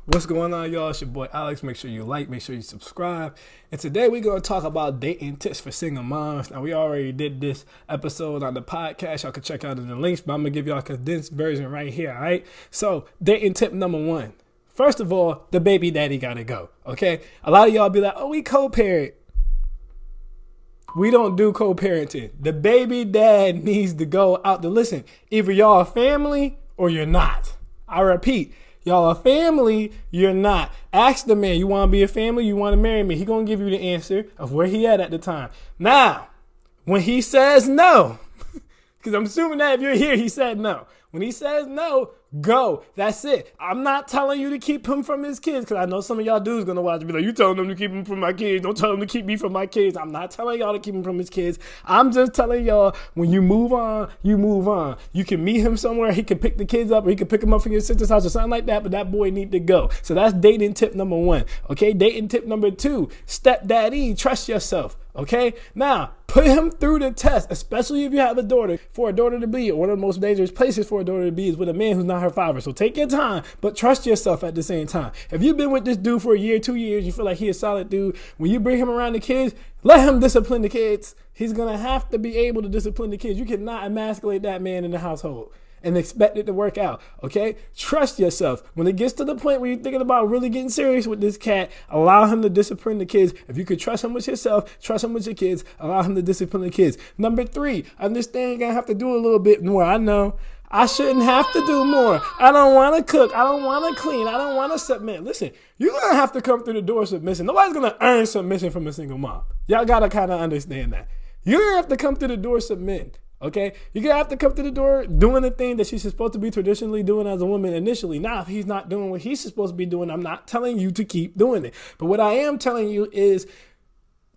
What's going on, y'all? It's your boy Alex. Make sure you like, make sure you subscribe. And today we're going to talk about dating tips for single moms. Now, we already did this episode on the podcast. Y'all can check out in the links, but I'm going to give y'all a condensed version right here, all right? So, dating tip number one. First of all, the baby daddy got to go, okay? A lot of y'all be like, oh, we co-parent. We don't do co-parenting. The baby dad needs to go out to listen. Either y'all a family or you're not. I repeat. Y'all a family, you're not. Ask the man, you want to be a family, you want to marry me. He going to give you the answer of where he at the time. Now, when he says no, because I'm assuming that if you're here, he said no. When he says no, go. That's it. I'm not telling you to keep him from his kids, because I know some of y'all dudes going to watch and be like, you telling them to keep him from my kids. Don't tell him to keep me from my kids. I'm not telling y'all to keep him from his kids. I'm just telling y'all, when you move on, you move on. You can meet him somewhere. He can pick the kids up, or he can pick them up from your sister's house or something like that, but that boy need to go. So that's dating tip number one. Okay, dating tip number two, stepdaddy, trust yourself. Okay, now put him through the test, especially if you have a daughter. For a daughter to be, one of the most dangerous places for a daughter to be is with a man who's not her father. So take your time, but trust yourself at the same time. If you've been with this dude for a year, 2 years, you feel like he's a solid dude, when you bring him around the kids, let him discipline the kids. He's going to have to be able to discipline the kids. You cannot emasculate that man in the household and expect it to work out, okay? Trust yourself. When it gets to the point where you're thinking about really getting serious with this cat, allow him to discipline the kids. If you could trust him with yourself, trust him with your kids, allow him to discipline the kids. Number three, understand you're going to have to do a little bit more. I know. I shouldn't have to do more. I don't want to cook. I don't want to clean. I don't want to submit. Listen, you're going to have to come through the door submission. Nobody's going to earn submission from a single mom. Y'all got to kind of understand that. You're going to have to come through the door submitting. Okay, you're going to have to come to the door doing the thing that she's supposed to be traditionally doing as a woman initially. Now, if he's not doing what he's supposed to be doing, I'm not telling you to keep doing it. But what I am telling you is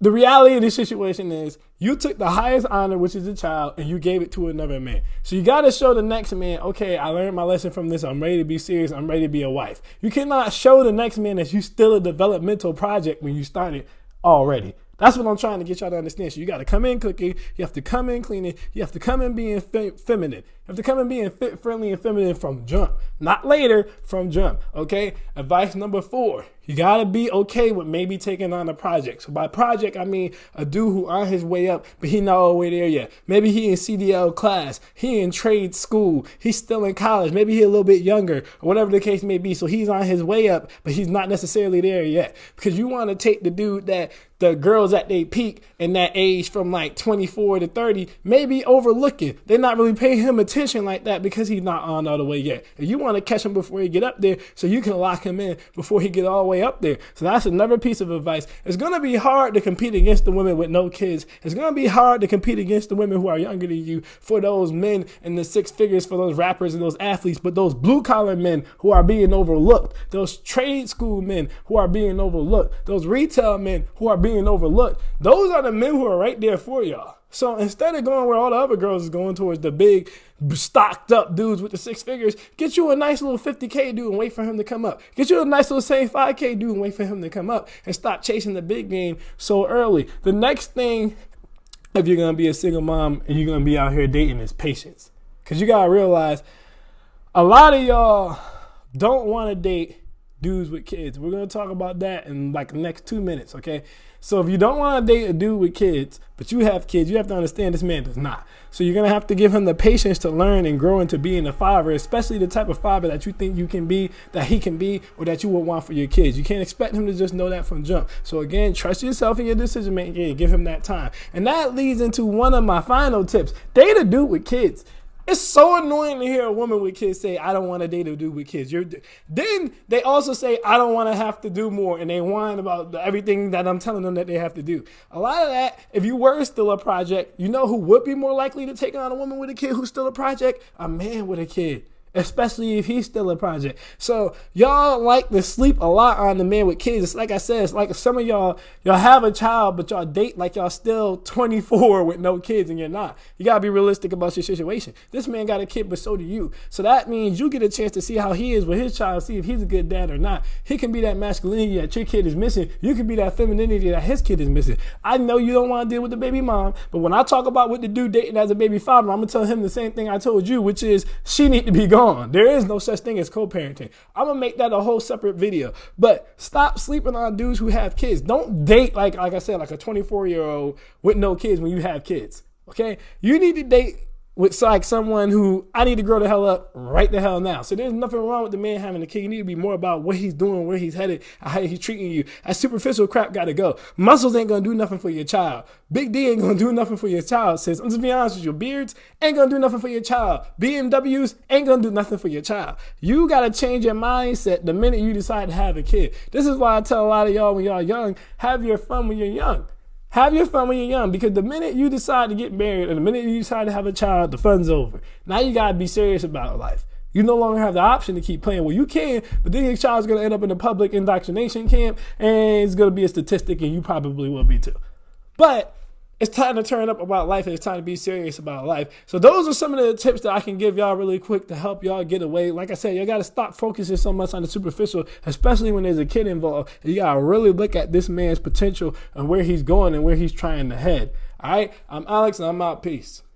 the reality of this situation is you took the highest honor, which is a child, and you gave it to another man. So you got to show the next man, okay, I learned my lesson from this. I'm ready to be serious. I'm ready to be a wife. You cannot show the next man that you still a developmental project when you started already. That's what I'm trying to get y'all to understand. So you got to come in cooking. You have to come in cleaning. You have to come in being feminine. You have to come in being fit, friendly, and feminine from jump. Not later, from jump. Okay? Advice number four. You got to be okay with maybe taking on a project. So by project, I mean a dude who on his way up, but he not all the way there yet. Maybe he in CDL class. He in trade school. He's still in college. Maybe he a little bit younger, or whatever the case may be. So he's on his way up, but he's not necessarily there yet. Because you want to take the dude that the girls at their peak in that age from like 24 to 30 may be overlooking. They're not really paying him attention like that because he's not on all the way yet. If you want to catch him before he get up there so you can lock him in before he get all the way up there. So that's another piece of advice. It's going to be hard to compete against the women with no kids. It's going to be hard to compete against the women who are younger than you for those men in the six figures, for those rappers and those athletes, but those blue collar men who are being overlooked, those trade school men who are being overlooked, those retail men who are being overlooked, those are the men who are right there for y'all. So instead of going where all the other girls is going towards the big stocked up dudes with the six figures, get you a nice little 50K dude and wait for him to come up. Get you a nice little same 5K dude and wait for him to come up, and stop chasing the big game so early. The next thing, if you're going to be a single mom and you're going to be out here dating, is patience. Because you got to realize a lot of y'all don't want to date dudes with kids. We're going to talk about that in like the next 2 minutes, okay? So if you don't want to date a dude with kids, but you have kids, you have to understand this man does not. So you're going to have to give him the patience to learn and grow into being a father, especially the type of father that you think you can be, that he can be, or that you would want for your kids. You can't expect him to just know that from jump. So again, trust yourself in your decision making and give him that time. And that leads into one of my final tips. Date a dude with kids. It's so annoying to hear a woman with kids say, I don't want to date a dude with kids. Then they also say, I don't want to have to do more. And they whine about everything that I'm telling them that they have to do. A lot of that, if you were still a project, you know who would be more likely to take on a woman with a kid who's still a project? A man with a kid. Especially if he's still a project. So y'all like to sleep a lot on the man with kids. It's like I said, it's like some of y'all have a child, but y'all date like y'all still 24 with no kids, and you're not. You gotta be realistic about your situation. This man got a kid, but so do you. So that means you get a chance to see how he is with his child, see if he's a good dad or not. He can be that masculinity that your kid is missing. You can be that femininity that his kid is missing. I know you don't want to deal with the baby mom, but when I talk about what the dude dating as a baby father, I'm gonna tell him the same thing I told you, which is she need to be gone gone. There is no such thing as co-parenting. I'm going to make that a whole separate video. But stop sleeping on dudes who have kids. Don't date, like I said, like a 24-year-old with no kids when you have kids. Okay? You need to date with like someone who I need to grow the hell up right the hell now. So there's nothing wrong with the man having a kid. You need to be more about what he's doing, where he's headed, how he's treating you. That superficial crap got to go. Muscles ain't going to do nothing for your child. Big D ain't going to do nothing for your child, sis. I'm just being honest with you. Beards ain't going to do nothing for your child. BMWs ain't going to do nothing for your child. You got to change your mindset the minute you decide to have a kid. This is why I tell a lot of y'all when y'all young, have your fun when you're young. Have your fun when you're young, because the minute you decide to get married and the minute you decide to have a child, the fun's over. Now you got to be serious about life. You no longer have the option to keep playing. Well, you can, but then your child's going to end up in a public indoctrination camp and it's going to be a statistic and you probably will be too. But it's time to turn up about life and it's time to be serious about life. So those are some of the tips that I can give y'all really quick to help y'all get away. Like I said, you got to stop focusing so much on the superficial, especially when there's a kid involved. You got to really look at this man's potential and where he's going and where he's trying to head. All right, I'm Alex and I'm out. Peace.